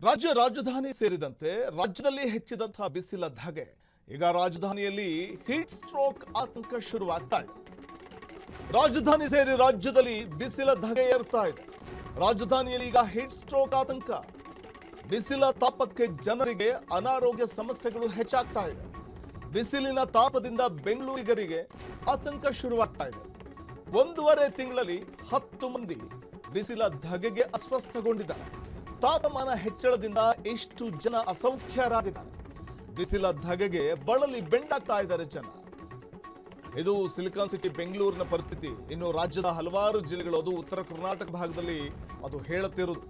ರಾಜ್ಯ ರಾಜಧಾನಿ ಸೇರಿದಂತೆ ರಾಜ್ಯದಲ್ಲಿ ಹೆಚ್ಚಿದಂತಹ ಬಿಸಿಲ ಧಗೆ ಈಗ ರಾಜಧಾನಿಯಲ್ಲಿ ಹೀಟ್ ಸ್ಟ್ರೋಕ್ ಆತಂಕ ಶುರುವಾಗ್ತಾ ಇದೆ. ರಾಜಧಾನಿ ಸೇರಿ ರಾಜ್ಯದಲ್ಲಿ ಬಿಸಿಲ ಧಗೆ ಏರ್ತಾ ಇದೆ. ರಾಜಧಾನಿಯಲ್ಲಿ ಈಗ ಹೀಟ್ ಸ್ಟ್ರೋಕ್ ಆತಂಕ. ಬಿಸಿಲ ತಾಪಕ್ಕೆ ಜನರಿಗೆ ಅನಾರೋಗ್ಯ ಸಮಸ್ಯೆಗಳು ಹೆಚ್ಚಾಗ್ತಾ ಇದೆ. ಬಿಸಿಲಿನ ತಾಪದಿಂದ ಬೆಂಗಳೂರಿಗರಿಗೆ ಆತಂಕ ಶುರುವಾಗ್ತಾ ಇದೆ. 1.5 ತಿಂಗಳಲ್ಲಿ 10 ಮಂದಿ ಬಿಸಿಲ ಧಗೆಗೆ ಅಸ್ವಸ್ಥಗೊಂಡಿದ್ದಾರೆ. ತಾಪಮಾನ ಹೆಚ್ಚಳದಿಂದ ಎಷ್ಟು ಜನ ಅಸೌಖ್ಯರಾಗಿದ್ದಾರೆ. ಬಿಸಿಲ ಧಗೆಗೆ ಬಳಲಿ ಬೆಂಡಾಗ್ತಾ ಇದ್ದಾರೆ ಜನ. ಇದು ಸಿಲಿಕಾನ್ ಸಿಟಿ ಬೆಂಗಳೂರಿನ ಪರಿಸ್ಥಿತಿ. ಇನ್ನು ರಾಜ್ಯದ ಹಲವಾರು ಜಿಲ್ಲೆಗಳು, ಅದು ಉತ್ತರ ಕರ್ನಾಟಕ ಭಾಗದಲ್ಲಿ ಅದು ಹೇಳುತ್ತಿರುವುದು.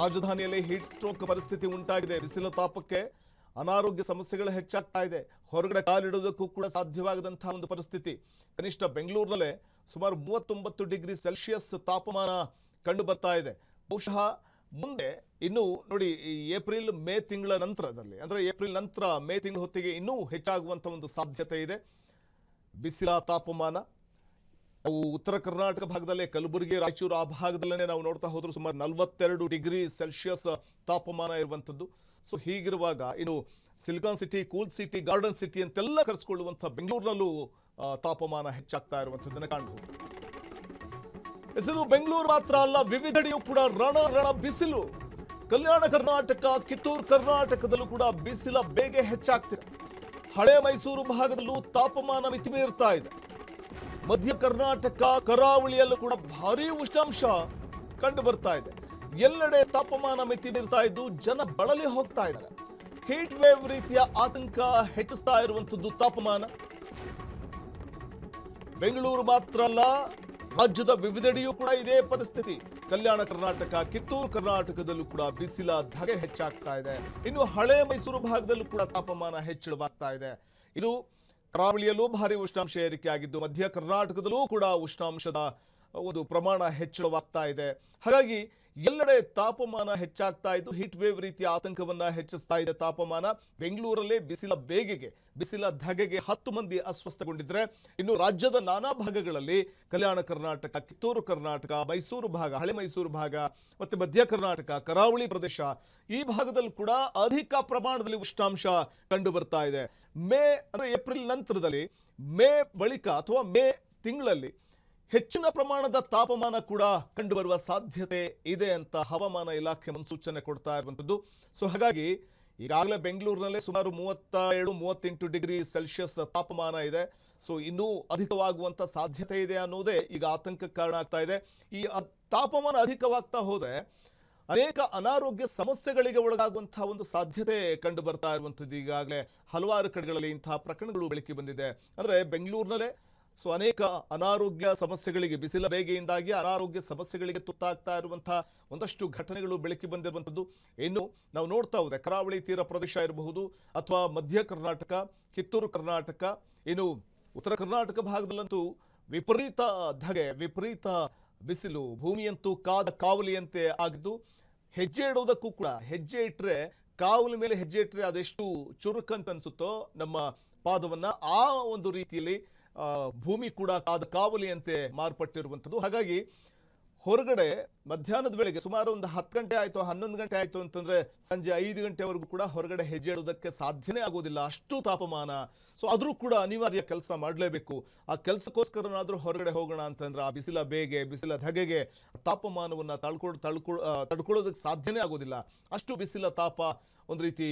ರಾಜಧಾನಿಯಲ್ಲಿ ಹೀಟ್ ಸ್ಟ್ರೋಕ್ ಪರಿಸ್ಥಿತಿ ಉಂಟಾಗಿದೆ. ಬಿಸಿಲ ತಾಪಕ್ಕೆ ಅನಾರೋಗ್ಯ ಸಮಸ್ಯೆಗಳು ಹೆಚ್ಚಾಗ್ತಾ ಇದೆ. ಹೊರಗಡೆ ಕಾಲಿಡೋದಕ್ಕೂ ಕೂಡ ಸಾಧ್ಯವಾಗದಂತಹ ಒಂದು ಪರಿಸ್ಥಿತಿ. ಕನಿಷ್ಠ ಬೆಂಗಳೂರಿನಲ್ಲೇ ಸುಮಾರು 39 ಡಿಗ್ರಿ ಸೆಲ್ಸಿಯಸ್ ತಾಪಮಾನ ಕಂಡು ಬರ್ತಾ ಇದೆ. ಬಹುಶಃ ಮುಂದೆ ಇನ್ನು ನೋಡಿ, ಈ ಏಪ್ರಿಲ್ ಮೇ ತಿಂಗಳ ನಂತರದಲ್ಲಿ, ಅಂದ್ರೆ ಏಪ್ರಿಲ್ ನಂತರ ಮೇ ತಿಂಗಳ ಹೊತ್ತಿಗೆ ಇನ್ನೂ ಹೆಚ್ಚಾಗುವಂತ ಒಂದು ಸಾಧ್ಯತೆ ಇದೆ. ಬಿಸಿಲ ತಾಪಮಾನ ನಾವು ಉತ್ತರ ಕರ್ನಾಟಕ ಭಾಗದಲ್ಲೇ ಕಲಬುರಗಿ, ರಾಯಚೂರು ಆ ಭಾಗದಲ್ಲೇ ನಾವು ನೋಡ್ತಾ ಹೋದ್ರು ಸುಮಾರು 42 ಡಿಗ್ರಿ ಸೆಲ್ಸಿಯಸ್ ತಾಪಮಾನ ಇರುವಂಥದ್ದು. ಸೊ ಹೀಗಿರುವಾಗ ಇನ್ನು silicon city, cool city, garden city ಅಂತೆಲ್ಲ ಕರೆಸ್ಕೊಳ್ಳುವಂಥ ಬೆಂಗಳೂರಿನಲ್ಲೂ ತಾಪಮಾನ ಹೆಚ್ಚಾಗ್ತಾ ಇರುವಂಥದ್ದನ್ನು ಕಾಣಬಹುದು. ಇದು ಬೆಂಗಳೂರು ಮಾತ್ರ ಅಲ್ಲ, ವಿವಿಧೆಡೆಯೂ ಕೂಡ ರಣ ಬಿಸಿಲು. ಕಲ್ಯಾಣ ಕರ್ನಾಟಕ, ಕಿತ್ತೂರು ಕರ್ನಾಟಕದಲ್ಲೂ ಕೂಡ ಬಿಸಿಲ ಬೇಗೆ ಹೆಚ್ಚಾಗ್ತಿದೆ. ಹಳೆ ಮೈಸೂರು ಭಾಗದಲ್ಲೂ ತಾಪಮಾನ ಮಿತಿಮೀರ್ತಾ ಇದೆ. ಮಧ್ಯ ಕರ್ನಾಟಕ, ಕರಾವಳಿಯಲ್ಲೂ ಕೂಡ ಭಾರೀ ಉಷ್ಣಾಂಶ ಕಂಡು ಬರ್ತಾ ಇದೆ. ಎಲ್ಲೆಡೆ ತಾಪಮಾನ ಮಿತಿ ಮೀರ್ತಾ ಇದ್ದು ಜನ ಬಳಲಿ ಹೋಗ್ತಾ ಇದ್ದಾರೆ. ಹೀಟ್ ವೇವ್ ರೀತಿಯ ಆತಂಕ ಹೆಚ್ಚಿಸ್ತಾ ಇರುವಂತದ್ದು ತಾಪಮಾನ. ಬೆಂಗಳೂರು ಮಾತ್ರ ಅಲ್ಲ, ರಾಜ್ಯದ ವಿವಿಧೆಡೆಯೂ ಕೂಡ ಇದೇ ಪರಿಸ್ಥಿತಿ. ಕಲ್ಯಾಣ ಕರ್ನಾಟಕ, ಕಿತ್ತೂರು ಕರ್ನಾಟಕದಲ್ಲೂ ಕೂಡ ಬಿಸಿಲ ಧಗೆ ಹೆಚ್ಚಾಗ್ತಾ ಇದೆ. ಇನ್ನು ಹಳೆ ಮೈಸೂರು ಭಾಗದಲ್ಲೂ ಕೂಡ ತಾಪಮಾನ ಹೆಚ್ಚಳವಾಗ್ತಾ ಇದೆ. ಇದು ಕರಾವಳಿಯಲ್ಲೂ ಭಾರಿ ಉಷ್ಣಾಂಶ ಏರಿಕೆ ಆಗಿದ್ದು, ಮಧ್ಯ ಕರ್ನಾಟಕದಲ್ಲೂ ಕೂಡ ಉಷ್ಣಾಂಶದ ಒಂದು ಪ್ರಮಾಣ ಹೆಚ್ಚಳವಾಗ್ತಾ ಇದೆ. ಹಾಗಾಗಿ ಎಲ್ಲೆಡೆ ತಾಪಮಾನ ಹೆಚ್ಚಾಗ್ತಾ ಇದ್ದು ಹೀಟ್ ವೇವ್ ರೀತಿಯ ಆತಂಕವನ್ನ ಹೆಚ್ಚಿಸ್ತಾ ಇದೆ ತಾಪಮಾನ. ಬೆಂಗಳೂರಲ್ಲೇ ಬಿಸಿಲ ಬೇಗೆಗೆ, ಬಿಸಿಲ ಧಗೆಗೆ 10 ಮಂದಿ ಅಸ್ವಸ್ಥಗೊಂಡಿದ್ರೆ, ಇನ್ನು ರಾಜ್ಯದ ನಾನಾ ಭಾಗಗಳಲ್ಲಿ ಕಲ್ಯಾಣ ಕರ್ನಾಟಕ, ಕಿತ್ತೂರು ಕರ್ನಾಟಕ, ಮೈಸೂರು ಭಾಗ, ಹಳೆ ಮೈಸೂರು ಭಾಗ, ಮತ್ತೆ ಮಧ್ಯ ಕರ್ನಾಟಕ, ಕರಾವಳಿ ಪ್ರದೇಶ ಈ ಭಾಗದಲ್ಲಿ ಕೂಡ ಅಧಿಕ ಪ್ರಮಾಣದಲ್ಲಿ ಉಷ್ಣಾಂಶ ಕಂಡು ಬರ್ತಾ ಇದೆ. ಮೇ ಅಂದ್ರೆ ಏಪ್ರಿಲ್ ನಂತರದಲ್ಲಿ ಮೇ ಬಳಿಕ ಅಥವಾ ಮೇ ತಿಂಗಳಲ್ಲಿ ಹೆಚ್ಚಿನ ಪ್ರಮಾಣದ ತಾಪಮಾನ ಕೂಡ ಕಂಡುಬರುವ ಸಾಧ್ಯತೆ ಇದೆ ಅಂತ ಹವಾಮಾನ ಇಲಾಖೆ ಮುನ್ಸೂಚನೆ ಕೊಡ್ತಾ ಇರುವಂಥದ್ದು. ಸೊ ಹಾಗಾಗಿ ಈಗಾಗಲೇ ಬೆಂಗಳೂರಿನಲ್ಲೇ ಸುಮಾರು 37-38 ಡಿಗ್ರಿ ಸೆಲ್ಸಿಯಸ್ ತಾಪಮಾನ ಇದೆ. ಸೊ ಇನ್ನೂ ಅಧಿಕವಾಗುವಂಥ ಸಾಧ್ಯತೆ ಇದೆ ಅನ್ನೋದೇ ಈಗ ಆತಂಕಕ್ಕೆ ಕಾರಣ ಆಗ್ತಾ ಇದೆ. ಈ ತಾಪಮಾನ ಅಧಿಕವಾಗ್ತಾ ಹೋದ್ರೆ ಅನೇಕ ಅನಾರೋಗ್ಯ ಸಮಸ್ಯೆಗಳಿಗೆ ಒಳಗಾಗುವಂತಹ ಒಂದು ಸಾಧ್ಯತೆ ಕಂಡು ಬರ್ತಾ ಇರುವಂಥದ್ದು. ಈಗಾಗಲೇ ಹಲವಾರು ಕಡೆಗಳಲ್ಲಿ ಇಂತಹ ಪ್ರಕರಣಗಳು ಬೆಳಕಿ ಬಂದಿದೆ. ಅಂದ್ರೆ ಬೆಂಗಳೂರಿನಲ್ಲೇ ಸೊ ಅನೇಕ ಅನಾರೋಗ್ಯ ಸಮಸ್ಯೆಗಳಿಗೆ, ಬಿಸಿಲ ಬೇಗೆಯಿಂದಾಗಿ ಅನಾರೋಗ್ಯ ಸಮಸ್ಯೆಗಳಿಗೆ ತುತ್ತಾಗ್ತಾ ಇರುವಂತಹ ಒಂದಷ್ಟು ಘಟನೆಗಳು ಬೆಳಕಿ ಬಂದಿರುವಂಥದ್ದು. ಇನ್ನು ನಾವು ನೋಡ್ತಾ ಹೋದ್ರೆ ಕರಾವಳಿ ತೀರ ಪ್ರದೇಶ ಇರಬಹುದು, ಅಥವಾ ಮಧ್ಯ ಕರ್ನಾಟಕ, ಕಿತ್ತೂರು ಕರ್ನಾಟಕ, ಇನ್ನು ಉತ್ತರ ಕರ್ನಾಟಕ ಭಾಗದಲ್ಲಂತೂ ವಿಪರೀತ ಧಗೆ, ವಿಪರೀತ ಬಿಸಿಲು, ಭೂಮಿಯಂತೂ ಕಾದ ಕಾವಲಿಯಂತೆ ಆಗಿದ್ದು, ಹೆಜ್ಜೆ ಇಡೋದಕ್ಕೂ ಕೂಡ, ಹೆಜ್ಜೆ ಇಟ್ಟರೆ ಕಾವಲಿ ಮೇಲೆ ಹೆಜ್ಜೆ ಇಟ್ಟರೆ ಅದೆಷ್ಟು ಚುರುಕಂತ ಅನ್ಸುತ್ತೋ ನಮ್ಮ ಪಾದವನ್ನ, ಆ ಒಂದು ರೀತಿಯಲ್ಲಿ ಭೂಮಿ ಕೂಡ ಕಾದ ಕಾವಲಿಯಂತೆ ಮಾರ್ಪಟ್ಟಿರುವಂಥದ್ದು. ಹಾಗಾಗಿ ಹೊರಗಡೆ ಮಧ್ಯಾಹ್ನದ ವೇಳೆಗೆ ಸುಮಾರು ಒಂದು 10 ಗಂಟೆ ಆಯಿತು, 11 ಗಂಟೆ ಆಯಿತು ಅಂತಂದ್ರೆ ಸಂಜೆ 5 ಗಂಟೆವರೆಗೂ ಕೂಡ ಹೊರಗಡೆ ಹೆಜ್ಜೆ ಇಡೋದಕ್ಕೆ ಸಾಧ್ಯನೇ ಆಗೋದಿಲ್ಲ, ಅಷ್ಟು ತಾಪಮಾನ. ಸೊ ಆದರೂ ಕೂಡ ಅನಿವಾರ್ಯ ಕೆಲಸ ಮಾಡಲೇಬೇಕು. ಆ ಕೆಲಸಕ್ಕೋಸ್ಕರನಾದರೂ ಹೊರಗಡೆ ಹೋಗೋಣ ಅಂತಂದ್ರೆ ಆ ಬಿಸಿಲ ಬೇಗೆ, ಬಿಸಿಲ ಧಗೆಗೆ ತಾಪಮಾನವನ್ನು ತಡ್ಕೊಳ್ಳೋದಕ್ಕೆ ಸಾಧ್ಯನೇ ಆಗೋದಿಲ್ಲ. ಅಷ್ಟು ಬಿಸಿಲ ತಾಪ ಒಂದು ರೀತಿ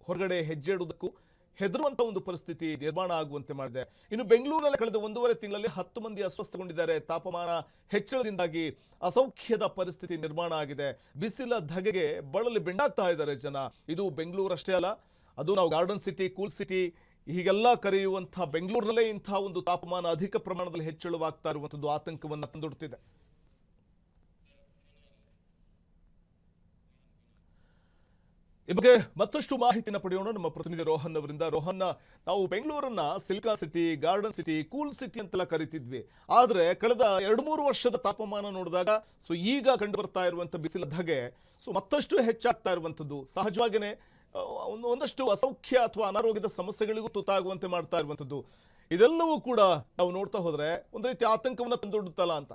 ಹೊರಗಡೆ ಹೆಜ್ಜೆ ಇಡೋದಕ್ಕೂ ಹೆದರುವಂತ ಒಂದು ಪರಿಸ್ಥಿತಿ ನಿರ್ಮಾಣ ಆಗುವಂತೆ ಮಾಡಿದೆ. ಇನ್ನು ಬೆಂಗಳೂರಿನಲ್ಲಿ ಕಳೆದ 1.5 ತಿಂಗಳಲ್ಲಿ 10 ಮಂದಿ ಅಸ್ವಸ್ಥಗೊಂಡಿದ್ದಾರೆ. ತಾಪಮಾನ ಹೆಚ್ಚಳದಿಂದಾಗಿ ಅಸೌಖ್ಯದ ಪರಿಸ್ಥಿತಿ ನಿರ್ಮಾಣ ಆಗಿದೆ. ಬಿಸಿಲ ಧಗೆಗೆ ಬಳಲಿ ಬೆಂಡಾಗ್ತಾ ಇದ್ದಾರೆ ಜನ. ಇದು ಬೆಂಗಳೂರು ಅಷ್ಟೇ ಅಲ್ಲ, ಅದು ನಾವು ಗಾರ್ಡನ್ ಸಿಟಿ, ಕೂಲ್ ಸಿಟಿ ಹೀಗೆಲ್ಲ ಕರೆಯುವಂತಹ ಬೆಂಗಳೂರಿನಲ್ಲೇ ಇಂತಹ ಒಂದು ತಾಪಮಾನ ಅಧಿಕ ಪ್ರಮಾಣದಲ್ಲಿ ಹೆಚ್ಚಳವಾಗ್ತಾ ಇರುವಂಥದ್ದು ಆತಂಕವನ್ನು ತಂದೊಡ್ತಿದೆ. ಈ ಬಗ್ಗೆ ಮತ್ತಷ್ಟು ಮಾಹಿತಿನ ಪಡೆಯೋಣ ನಮ್ಮ ಪ್ರತಿನಿಧಿ ರೋಹನ್ ಅವರಿಂದ. ರೋಹನ್, ನಾವು ಬೆಂಗಳೂರನ್ನ silicon city, garden city, cool city ಅಂತೆಲ್ಲ ಕರಿತಿದ್ವಿ. ಆದ್ರೆ ಕಳೆದ 2-3 ವರ್ಷದ ತಾಪಮಾನ ನೋಡಿದಾಗ ಸೊ ಈಗ ಕಂಡು ಬರ್ತಾ ಇರುವಂತ ಬಿಸಿಲ ಧಗೆ ಸೊ ಮತ್ತಷ್ಟು ಹೆಚ್ಚಾಗ್ತಾ ಇರುವಂತದ್ದು ಸಹಜವಾಗಿಯೇ ಒಂದಷ್ಟು ಅಸೌಖ್ಯ ಅಥವಾ ಅನಾರೋಗ್ಯದ ಸಮಸ್ಯೆಗಳಿಗೂ ತುತ್ತಾಗುವಂತೆ ಮಾಡ್ತಾ ಇರುವಂತದ್ದು. ಇದೆಲ್ಲವೂ ಕೂಡ ನಾವು ನೋಡ್ತಾ ಹೋದ್ರೆ ಒಂದು ರೀತಿ ಆತಂಕವನ್ನ ತಂದೊಡ್ಡುತ್ತಲ್ಲ ಅಂತ.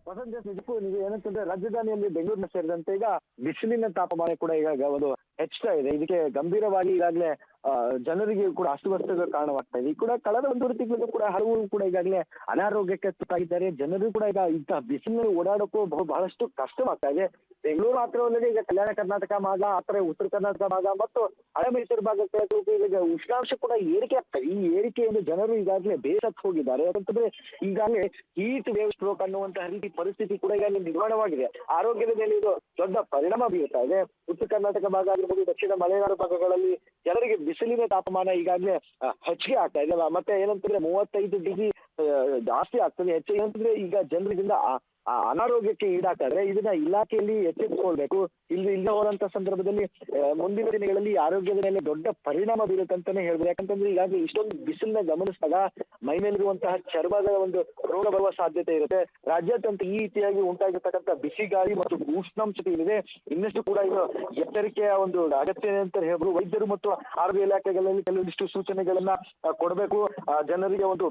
ವಸಂತ ನಿಜಕ್ಕೂ ನೀವು ಏನಂತಂದ್ರೆ ರಾಜಧಾನಿಯಲ್ಲಿ ಬೆಂಗಳೂರಿನ ಸೇರಿದಂತೆ ಈಗ ಬಿಸಿಲಿನ ತಾಪಮಾನ ಕೂಡ ಈಗ ಒಂದು ಹೆಚ್ಚುತ್ತಾ ಇದೆ. ಇದಕ್ಕೆ ಗಂಭೀರವಾಗಿ ಈಗಾಗಲೇ ಜನರಿಗೆ ಕೂಡ ಅಸ್ತವ್ಯಸ್ತಗಳ ಕಾರಣವಾಗ್ತಾ ಇದೆ. ಈ ಕೂಡ ಕಳೆದ ಒಂದೂವರೆ ತಿಂಗಳು ಕೂಡ ಹಲವರು ಕೂಡ ಈಗಾಗಲೇ ಅನಾರೋಗ್ಯಕ್ಕೆ ತುತ್ತಾಗಿದ್ದಾರೆ. ಜನರು ಕೂಡ ಈಗ ಇಂತಹ ಬಿಸಿಲಿನಲ್ಲಿ ಓಡಾಡೋಕ್ಕೂ ಬಹಳಷ್ಟು ಕಷ್ಟವಾಗ್ತಾ ಇದೆ. ಬೆಂಗಳೂರು ಮಾತ್ರವಲ್ಲದೆ ಈಗ ಕಲ್ಯಾಣ ಕರ್ನಾಟಕ ಭಾಗ, ಆತರ ಉತ್ತರ ಕರ್ನಾಟಕ ಭಾಗ ಮತ್ತು ಹಳೆ ಮೈಸೂರು ಭಾಗಕ್ಕೆ ಈಗ ಉಷ್ಣಾಂಶ ಕೂಡ ಏರಿಕೆ ಆಗ್ತದೆ. ಈ ಏರಿಕೆಯಿಂದ ಜನರು ಈಗಾಗಲೇ ಬೇಸತ್ತು ಹೋಗಿದ್ದಾರೆ. ಯಾಕಂತಂದ್ರೆ ಈಗಾಗಲೇ ಹೀಟ್ ವೇವ್ ಸ್ಟ್ರೋಕ್ ಅನ್ನುವಂತಹ ರೀತಿ ಪರಿಸ್ಥಿತಿ ಕೂಡ ಈಗಾಗಲೇ ನಿರ್ಮಾಣವಾಗಿದೆ. ಆರೋಗ್ಯದ ಮೇಲೆ ಇದು ದೊಡ್ಡ ಪರಿಣಾಮ ಬೀರ್ತಾ ಇದೆ. ಉತ್ತರ ಕರ್ನಾಟಕ ಭಾಗ ಆಗಿರ್ಬೋದು, ದಕ್ಷಿಣ ಮಲೆನಾಡು ಭಾಗಗಳಲ್ಲಿ ಜನರಿಗೆ ಬಿಸಿಲಿನ ತಾಪಮಾನ ಈಗಾಗಲೇ ಹೆಚ್ಚಿಗೆ ಆಗ್ತಾ ಇದೆ. ಮತ್ತೆ ಏನಂತಂದ್ರೆ 35 ಡಿಗ್ರಿ ಜಾಸ್ತಿ ಆಗ್ತದೆ. ಹೆಚ್ಚು ಏನಂತಂದ್ರೆ ಈಗ ಜನರಿಂದ ಅನಾರೋಗ್ಯಕ್ಕೆ ಈಡಾಗ್ತಾರೆ. ಇದನ್ನ ಇಲಾಖೆಯಲ್ಲಿ ಎಚ್ಚೆತ್ತುಕೊಳ್ಬೇಕು. ಇಲ್ಲದೆ ಹೋದಂತ ಸಂದರ್ಭದಲ್ಲಿ ಮುಂದಿನ ದಿನಗಳಲ್ಲಿ ಆರೋಗ್ಯದ ಮೇಲೆ ದೊಡ್ಡ ಪರಿಣಾಮ ಬೀರುತ್ತೆ ಅಂತಾನೆ ಹೇಳ್ಬೋದು. ಯಾಕಂತಂದ್ರೆ ಈಗಾಗಲೇ ಇಷ್ಟೊಂದು ಬಿಸಿಲನ್ನ ಗಮನಿಸಿದಾಗ ಮೈ ಮೇಲಿರುವಂತಹ ಚರ್ಮದ ಒಂದು ರೋಗ ಬರುವ ಸಾಧ್ಯತೆ ಇರುತ್ತೆ. ರಾಜ್ಯಾದ್ಯಂತ ಈ ರೀತಿಯಾಗಿ ಉಂಟಾಗಿರ್ತಕ್ಕಂಥ ಬಿಸಿ ಗಾಳಿ ಮತ್ತು ಉಷ್ಣಾಂಶತೆ ಏನಿದೆ ಇನ್ನಷ್ಟು ಕೂಡ ಇದು ಎಚ್ಚರಿಕೆಯ ಒಂದು ಅಗತ್ಯ ಅಂತ ಹೇಳ್ಬೋದು. ವೈದ್ಯರು ಮತ್ತು ಆರೋಗ್ಯ ಇಲಾಖೆಗಳಲ್ಲಿ ಕೆಲವೊಂದಿಷ್ಟು ಸೂಚನೆಗಳನ್ನ ಕೊಡಬೇಕು. ಜನರಿಗೆ ಒಂದು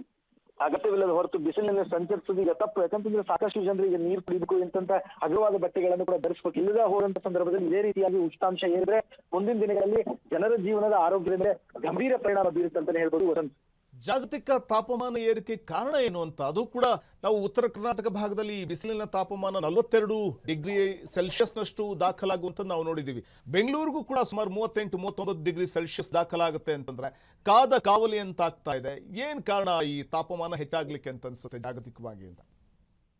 ಅಗತ್ಯವಿಲ್ಲದ ಹೊರತು ಬಿಸಿಲಿನಲ್ಲಿ ಸಂಚರಿಸೋದು ಈಗ ತಪ್ಪು. ಯಾಕಂತಂದ್ರೆ ಸಾಕಷ್ಟು ಜನರಿಗೆ ನೀರು ಕುಡಿಬೇಕು ಇಂತ ಹಗುರವಾದ ಬಟ್ಟೆಗಳನ್ನು ಕೂಡ ಧರಿಸಬೇಕು. ಇಲ್ಲದ ಹೋದಂತ ಸಂದರ್ಭದಲ್ಲಿ ಇದೇ ರೀತಿಯಾಗಿ ಉಷ್ಣಾಂಶ ಏರಿದ್ರೆ ಮುಂದಿನ ದಿನಗಳಲ್ಲಿ ಜನರ ಜೀವನದ ಆರೋಗ್ಯದ ಮೇಲೆ ಗಂಭೀರ ಪರಿಣಾಮ ಬೀರುತ್ತೆ ಅಂತಾನೆ ಹೇಳ್ಬೋದು. ವಸಂತ್, ಜಾಗತಿಕ ತಾಪಮಾನ ಏರಿಕೆ ಕಾರಣ ಏನು ಅಂತ ಅದು ಕೂಡ ನಾವು ಉತ್ತರ ಕರ್ನಾಟಕ ಭಾಗದಲ್ಲಿ ಬಿಸಿಲಿನ ತಾಪಮಾನ 42 ಡಿಗ್ರಿ ಸೆಲ್ಸಿಯಸ್ನಷ್ಟು ದಾಖಲಾಗುವಂಥದ್ದು ನಾವು ನೋಡಿದ್ದೀವಿ. ಬೆಂಗಳೂರಿಗೂ ಕೂಡ ಸುಮಾರು 38-39 ಡಿಗ್ರಿ ಸೆಲ್ಸಿಯಸ್ ದಾಖಲಾಗುತ್ತೆ ಅಂತಂದ್ರೆ ಕಾದ ಕಾವಲಿ ಅಂತ ಆಗ್ತಾ ಇದೆ. ಏನ್ ಕಾರಣ ಈ ತಾಪಮಾನ ಹೆಚ್ಚಾಗ್ಲಿಕ್ಕೆ ಅಂತ ಅನ್ಸುತ್ತೆ ಜಾಗತಿಕವಾಗಿ ಅಂತ?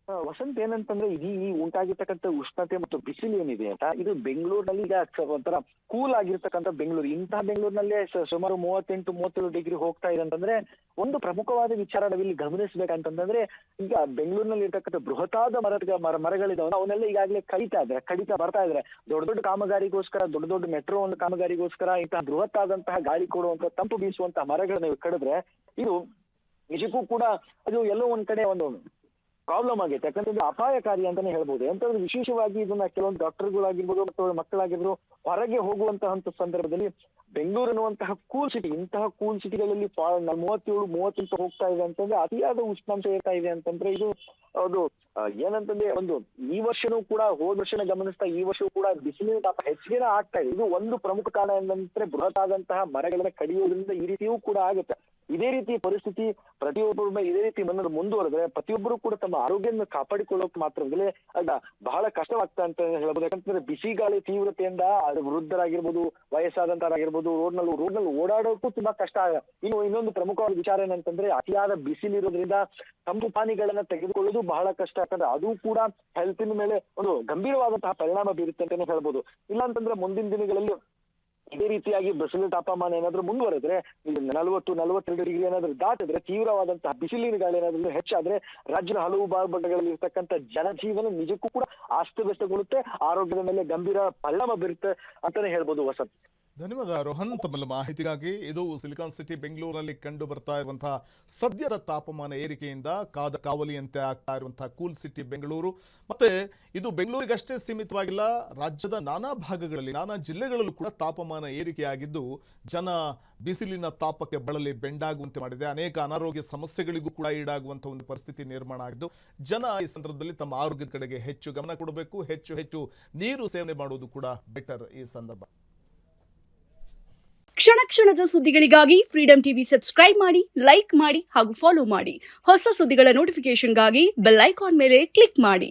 ವಸಂತ್, ಏನಂತಂದ್ರೆ ಈ ಉಂಟಾಗಿರ್ತಕ್ಕಂಥ ಉಷ್ಣತೆ ಮತ್ತು ಬಿಸಿಲು ಏನಿದೆ ಅಂತ ಇದು ಬೆಂಗಳೂರಿನಲ್ಲಿ ಈಗ ಒಂಥರ ಕೂಲ್ ಆಗಿರ್ತಕ್ಕಂಥ ಬೆಂಗಳೂರು. ಇಂತಹ ಬೆಂಗಳೂರಿನಲ್ಲೇ ಸುಮಾರು 38-37 ಡಿಗ್ರಿ ಹೋಗ್ತಾ ಇದೆ ಅಂತಂದ್ರೆ ಒಂದು ಪ್ರಮುಖವಾದ ವಿಚಾರ ನಾವಿಲ್ಲಿ ಗಮನಿಸಬೇಕಂತಂದ್ರೆ ಈಗ ಬೆಂಗಳೂರಿನಲ್ಲಿ ಇರ್ತಕ್ಕಂಥ ಬೃಹತ್ತಾದ ಮರಗಳಿದಾವೆ. ಅವನ್ನೆಲ್ಲ ಈಗಾಗಲೇ ಕಡಿತಾ ಬರ್ತಾ ಇದ್ರೆ ದೊಡ್ಡ ದೊಡ್ಡ ಕಾಮಗಾರಿಗೋಸ್ಕರ, ದೊಡ್ಡ ಮೆಟ್ರೋ ಒಂದು ಕಾಮಗಾರಿಗೋಸ್ಕರ ಇಂತಹ ಬೃಹತ್ತಾದಂತಹ ಗಾಳಿ ಕೊಡುವಂತ ತಂಪು ಬೀಸುವಂತಹ ಮರಗಳನ್ನ ಕಡಿದ್ರೆ ಇದು ನಿಜಕ್ಕೂ ಕೂಡ ಅದು ಎಲ್ಲೋ ಒಂದ್ ಕಡೆ ಒಂದು ಪ್ರಾಬ್ಲಮ್ ಆಗೈತೆ. ಯಾಕಂತಂದ್ರೆ ಅಪಾಯಕಾರಿ ಅಂತಾನೆ ಹೇಳ್ಬೋದು. ಎಂತಂದ್ರೆ ವಿಶೇಷವಾಗಿ ಇದನ್ನ ಕೆಲವೊಂದು ಡಾಕ್ಟರ್ಗಳಾಗಿರ್ಬೋದು ಮತ್ತು ಮಕ್ಕಳಾಗಿರ್ಬೋದು ಹೊರಗೆ ಹೋಗುವಂತಹ ಸಂದರ್ಭದಲ್ಲಿ ಬೆಂಗಳೂರು ಅನ್ನುವಂತಹ ಕೂಲ್ ಸಿಟಿ, ಇಂತಹ ಕೂಲ್ ಸಿಟಿಗಳಲ್ಲಿ 37-38 ಹೋಗ್ತಾ ಇದೆ ಅಂತಂದ್ರೆ ಅತಿಯಾದ ಉಷ್ಣಾಂಶ ಏರ್ತಾ ಇದೆ ಅಂತಂದ್ರೆ ಇದು ಅದು ಏನಂತಂದ್ರೆ ಒಂದು ಈ ವರ್ಷನೂ ಕೂಡ ಹೋದ ವರ್ಷನ ಗಮನಿಸ್ತಾ ಈ ವರ್ಷವೂ ಕೂಡ ಬಿಸಿಲಿನ ತಾಪ ಹೆಚ್ಚಿಗೆ ಆಗ್ತಾ ಇದೆ. ಇದು ಒಂದು ಪ್ರಮುಖ ಕಾರಣ ಏನಂದ್ರೆ ಬೃಹತ್ ಆದಂತಹ ಮರಗಳನ್ನ ಕಡಿಯೋದ್ರಿಂದ ಈ ರೀತಿಯೂ ಕೂಡ ಆಗುತ್ತೆ. ಇದೇ ರೀತಿ ಪರಿಸ್ಥಿತಿ ಪ್ರತಿಯೊಬ್ಬರು ಇದೇ ರೀತಿ ಮುಂದುವರೆದ್ರೆ ಪ್ರತಿಯೊಬ್ಬರು ಕೂಡ ತಮ್ಮ ಆರೋಗ್ಯವನ್ನು ಕಾಪಾಡಿಕೊಳ್ಳೋಕೆ ಮಾತ್ರದಲ್ಲೇ ಬಹಳ ಕಷ್ಟವಾಗ್ತಾ ಅಂತ ಹೇಳ್ಬೋದು. ಯಾಕಂತಂದ್ರೆ ಬಿಸಿ ಗಾಳಿ ತೀವ್ರತೆಯಿಂದ ವೃದ್ಧರಾಗಿರ್ಬೋದು, ವಯಸ್ಸಾದಂತರಾಗಿರ್ಬೋದು ರೋಡ್ನಲ್ಲಿ ಓಡಾಡೋಕ್ಕೂ ತುಂಬಾ ಕಷ್ಟ. ಇನ್ನೊಂದು ಪ್ರಮುಖವಾದ ವಿಚಾರ ಏನಂತಂದ್ರೆ ಅತಿಯಾದ ಬಿಸಿಲಿರೋದ್ರಿಂದ ತಂಪು ಪಾನೀಯಗಳನ್ನ ತೆಗೆದುಕೊಳ್ಳೋದು ಬಹಳ ಕಷ್ಟ. ಯಾಕಂದ್ರೆ ಅದು ಕೂಡ ಹೆಲ್ತಿನ ಮೇಲೆ ಒಂದು ಗಂಭೀರವಾದಂತಹ ಪರಿಣಾಮ ಬೀರುತ್ತೆ ಅಂತಾನೆ ಹೇಳ್ಬೋದು. ಇಲ್ಲ ಅಂತಂದ್ರೆ ಮುಂದಿನ ದಿನಗಳಲ್ಲಿ ಇದೇ ರೀತಿಯಾಗಿ ಬಿಸಿಲಿನ ತಾಪಮಾನ ಏನಾದ್ರೂ ಮುಂದುವರೆದ್ರೆ 40-42 ಡಿಗ್ರಿ ಏನಾದ್ರೂ ದಾಟಿದ್ರೆ ತೀವ್ರವಾದಂತಹ ಬಿಸಿಲಿನ ಗಾಳಿ ಏನಾದ್ರೂ ಹೆಚ್ಚಾದ್ರೆ ರಾಜ್ಯದ ಹಲವು ಭಾಗಗಳಲ್ಲಿ ಇರ್ತಕ್ಕಂಥ ಜನಜೀವನ ನಿಜಕ್ಕೂ ಕೂಡ ಅಸ್ತವ್ಯಸ್ತಗೊಳ್ಳುತ್ತೆ. ಆರೋಗ್ಯದ ಮೇಲೆ ಗಂಭೀರ ಪರಿಣಾಮ ಬೀರುತ್ತೆ ಅಂತಾನೆ ಹೇಳ್ಬೋದು. ವಸಂತ್, ಧನ್ಯವಾದ ರೋಹನ್ ತಮ್ಮ ಮಾಹಿತಿಗಾಗಿ. ಇದು ಸಿಲಿಕಾನ್ ಸಿಟಿ ಬೆಂಗಳೂರಲ್ಲಿ ಕಂಡು ಬರ್ತಾ ಇರುವಂತಹ ಸದ್ಯದ ತಾಪಮಾನ ಏರಿಕೆಯಿಂದ ಕಾದ ಕಾವಲಿಯಂತೆ ಆಗ್ತಾ ಇರುವಂತಹ ಕೂಲ್ ಸಿಟಿ ಬೆಂಗಳೂರು. ಮತ್ತೆ ಇದು ಬೆಂಗಳೂರಿಗಷ್ಟೇ ಸೀಮಿತವಾಗಿಲ್ಲ, ರಾಜ್ಯದ ನಾನಾ ಭಾಗಗಳಲ್ಲಿ, ನಾನಾ ಜಿಲ್ಲೆಗಳಲ್ಲೂ ಕೂಡ ತಾಪಮಾನ ಏರಿಕೆಯಾಗಿದ್ದು ಜನ ಬಿಸಿಲಿನ ತಾಪಕ್ಕೆ ಬಳಲಿ ಬೆಂಡಾಗುವಂತೆ ಮಾಡಿದೆ. ಅನೇಕ ಅನಾರೋಗ್ಯ ಸಮಸ್ಯೆಗಳಿಗೂ ಕೂಡ ಈಡಾಗುವಂಥ ಒಂದು ಪರಿಸ್ಥಿತಿ ನಿರ್ಮಾಣ ಆಗಿದ್ದು ಜನ ಈ ಸಂದರ್ಭದಲ್ಲಿ ತಮ್ಮ ಆರೋಗ್ಯದ ಕಡೆಗೆ ಹೆಚ್ಚು ಗಮನ ಕೊಡಬೇಕು. ಹೆಚ್ಚು ನೀರು ಸೇವನೆ ಮಾಡುವುದು ಕೂಡ ಬೆಟರ್ ಈ ಸಂದರ್ಭ. ಕ್ಷಣ ಕ್ಷಣದ ಸುದ್ದಿಗಳಿಗಾಗಿ ಫ್ರೀಡಂ ಟಿವಿ ಸಬ್ಸ್ಕ್ರೈಬ್ ಮಾಡಿ, ಲೈಕ್ ಮಾಡಿ ಹಾಗೂ ಫಾಲೋ ಮಾಡಿ. ಹೊಸ ಸುದ್ದಿಗಳ ನೋಟಿಫಿಕೇಶನ್ಗಾಗಿ ಬೆಲ್ ಐಕಾನ್ ಮೇಲೆ ಕ್ಲಿಕ್ ಮಾಡಿ.